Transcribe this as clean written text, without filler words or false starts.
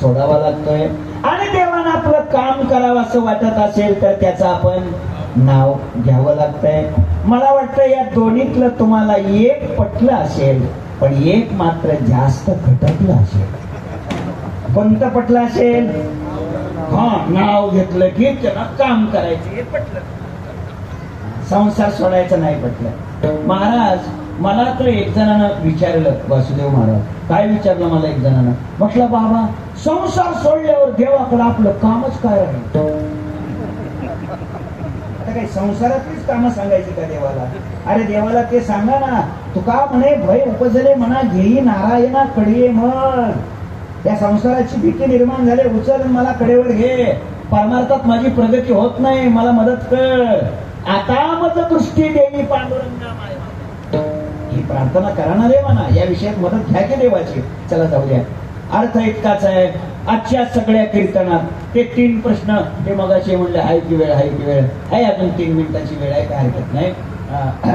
सोडावा लागतोय आणि देवानं आपलं काम करावं असं वाटत असेल तर त्याचं आपण नाव घ्यावं लागतंय. मला वाटतं या दोन्हीतलं तुम्हाला एक पटलं असेल पण एक मात्र जास्त खटकलं असेल. कोणतं पटलं असेल? हा, नाव घेतलं की त्याला काम करायचं हे पटलं, संसार सोडायचं नाही पटलं. महाराज मला तर एक जणांना विचारलं, वासुदेव महाराज काय विचारलं मला एक जणांना, म्हटलं बाबा संसार सोडल्यावर देवाकडे आपलं कामच काय राहील? आता काही संसारातलीच कामं सांगायची का देवाला? अरे देवाला ते सांगा ना, तुका म्हणे भय उपजले म्हणा घेई नारायणा कडे मग. त्या संसाराची भीती निर्माण झाली, उचल मला कडेवर घे, परमार्थात माझी प्रगती होत नाही, मला मदत कर, आता मज दृष्टी देई पांडुरंगा माय. ही प्रार्थना करा ना देवाना, या विषयात मदत घ्या की देवाची. चला जाऊ द्या. अर्थ इतकाच आहे आजच्या सगळ्या कीर्तनात. ते 3 प्रश्न ते मगाशी म्हणले, हाय की वेळ, हाय की वेळ, आहे अजून 3 मिनिटाची वेळ आहे, काय हरकत नाही.